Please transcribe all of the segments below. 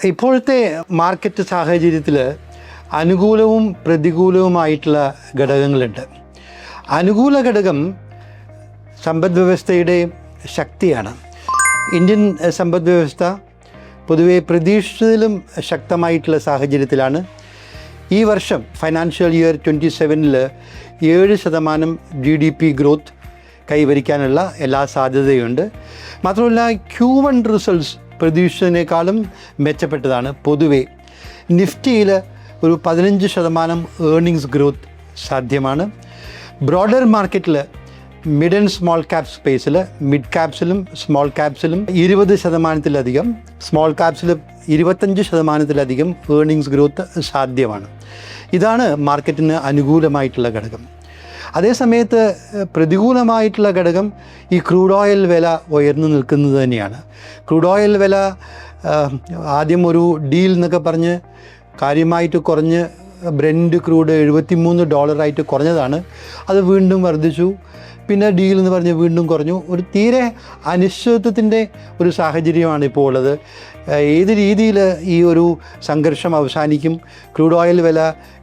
ഇപ്പോഴത്തെ മാർക്കറ്റ് സാഹചര്യത്തിൽ അനുകൂലവും പ്രതികൂലവുമായിട്ടുള്ള ഘടകങ്ങളുണ്ട്. അനുകൂല ഘടകം സമ്പദ് വ്യവസ്ഥയുടെ ശക്തിയാണ്. ഇന്ത്യൻ സമ്പദ് വ്യവസ്ഥ പൊതുവെ പ്രതീക്ഷിച്ചതിലും ശക്തമായിട്ടുള്ള സാഹചര്യത്തിലാണ്. ഈ വർഷം ഫൈനാൻഷ്യൽ ഇയർ 27 7% GDP ഗ്രോത്ത് കൈവരിക്കാനുള്ള എല്ലാ സാധ്യതയുണ്ട്. മാത്രമല്ല Q1 റിസൾട്ട്സ് പ്രതീക്ഷിച്ചതിനേക്കാളും മെച്ചപ്പെട്ടതാണ്. പൊതുവെ നിഫ്റ്റിയിൽ ഒരു 15% ഏർണിങ്സ് ഗ്രോത്ത് സാധ്യമാണ്. ബ്രോഡർ മാർക്കറ്റിൽ മിഡ് ആൻഡ് സ്മോൾ ക്യാപ് സ്പേസിൽ മിഡ് ക്യാപ്സിലും സ്മോൾ ക്യാപ്സിലും 20%-ലധികം, സ്മോൾ ക്യാപ്സിൽ 25%-ലധികം ഏർണിങ്സ് ഗ്രോത്ത് സാധ്യമാണ്. ഇതാണ് മാർക്കറ്റിന് അനുകൂലമായിട്ടുള്ള ഘടകം. അതേസമയത്ത് പ്രതികൂലമായിട്ടുള്ള ഘടകം ഈ ക്രൂഡ് ഓയിൽ വില ഉയർന്നു നിൽക്കുന്നത് തന്നെയാണ്. ക്രൂഡ് ഓയിൽ വില ആദ്യം ഒരു ഡീൽ എന്നൊക്കെ പറഞ്ഞ് കാര്യമായിട്ട് കുറഞ്ഞ് ബ്രെൻഡ് ക്രൂഡ് $73 കുറഞ്ഞതാണ്. അത് വീണ്ടും വർദ്ധിച്ചു. പിന്നെ ഡീൽ എന്ന് പറഞ്ഞ് വീണ്ടും കുറഞ്ഞു. ഒരു തീരെ അനിശ്ചിതത്വത്തിൻ്റെ ഒരു സാഹചര്യമാണ് ഇപ്പോൾ ഉള്ളത്. ഏത് രീതിയിൽ ഈ ഒരു സംഘർഷം അവസാനിക്കും, ക്രൂഡ് ഓയിൽ വില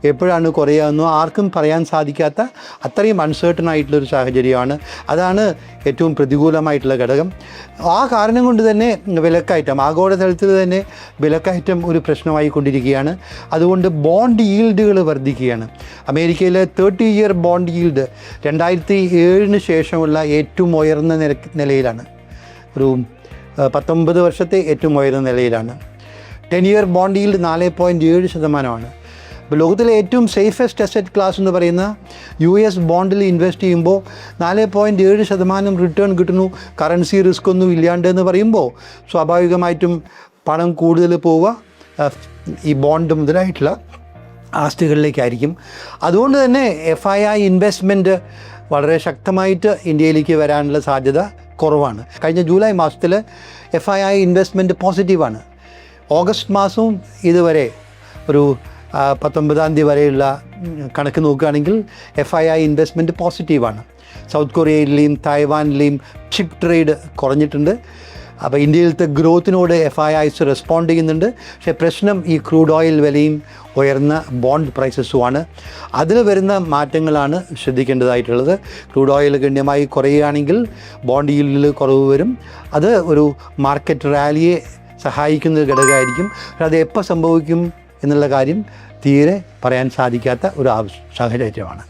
എപ്പോഴാണ് കുറയുകയെന്നോ ആർക്കും പറയാൻ സാധിക്കാത്ത അത്രയും അൺസേർട്ടൺ ആയിട്ടുള്ളൊരു സാഹചര്യമാണ്. അതാണ് ഏറ്റവും പ്രതികൂലമായിട്ടുള്ള ഘടകം. ആ കാരണം കൊണ്ട് തന്നെ വിലക്കയറ്റം, ആഗോളതലത്തിൽ തന്നെ വിലക്കയറ്റം ഒരു പ്രശ്നമായി കൊണ്ടിരിക്കുകയാണ്. അതുകൊണ്ട് ബോണ്ട് ഈൽഡുകൾ വർദ്ധിക്കുകയാണ്. അമേരിക്കയിലെ 30-year ബോണ്ട് ഈൽഡ് 2007 ശേഷമുള്ള ഏറ്റവും ഉയർന്ന നിലയിലാണ്. ഒരു 19 വർഷത്തെ ഏറ്റവും ഉയർന്ന നിലയിലാണ്. 10-year bond yield 4.7%. ഇപ്പോൾ ലോകത്തിലെ ഏറ്റവും സേഫസ്റ്റ് അസറ്റ് ക്ലാസ് എന്ന് പറയുന്ന US ബോണ്ടിൽ ഇൻവെസ്റ്റ് ചെയ്യുമ്പോൾ 4.7% റിട്ടേൺ കിട്ടുന്നു, കറൻസി റിസ്ക് ഒന്നും ഇല്ലാണ്ട് എന്ന് പറയുമ്പോൾ സ്വാഭാവികമായിട്ടും പണം കൂടുതൽ പോവുക ഈ ബോണ്ട് മുതലായിട്ടുള്ള ആസ്തികളിലേക്കായിരിക്കും. അതുകൊണ്ട് തന്നെ FII ഇൻവെസ്റ്റ്മെൻറ്റ് വളരെ ശക്തമായിട്ട് ഇന്ത്യയിലേക്ക് വരാനുള്ള സാധ്യത കുറവാണ്. കഴിഞ്ഞ ജൂലൈ മാസത്തിൽ FII ഇൻവെസ്റ്റ്മെൻറ്റ് പോസിറ്റീവാണ്. ഓഗസ്റ്റ് മാസവും ഇതുവരെ ഒരു 19 തീയതി വരെയുള്ള കണക്ക് നോക്കുകയാണെങ്കിൽ FII ഇൻവെസ്റ്റ്മെൻറ്റ് പോസിറ്റീവാണ്. സൗത്ത് കൊറിയയിലെയും തായ്വാനിലെയും ചിപ്പ് ട്രേഡ് കുറഞ്ഞിട്ടുണ്ട്. അപ്പോൾ ഇന്ത്യയിലത്തെ ഗ്രോത്തിനോട് FIIs റെസ്പോണ്ട് ചെയ്യുന്നുണ്ട്. പക്ഷേ പ്രശ്നം ഈ ക്രൂഡ് ഓയിൽ വിലയും ഉയർന്ന ബോണ്ട് പ്രൈസസുമാണ്. അതിൽ വരുന്ന മാറ്റങ്ങളാണ് ശ്രദ്ധിക്കേണ്ടതായിട്ടുള്ളത്. ക്രൂഡ് ഓയിൽ ഗണ്യമായി കുറയുകയാണെങ്കിൽ ബോണ്ട് ഈൽഡിൽ കുറവ് വരും. അത് ഒരു മാർക്കറ്റ് റാലിയെ സഹായിക്കുന്ന ഘടകമായിരിക്കും. അത് എപ്പോൾ സംഭവിക്കും എന്നുള്ള കാര്യം തീരെ പറയാൻ സാധിക്കാത്ത ഒരു സാഹചര്യമാണ്.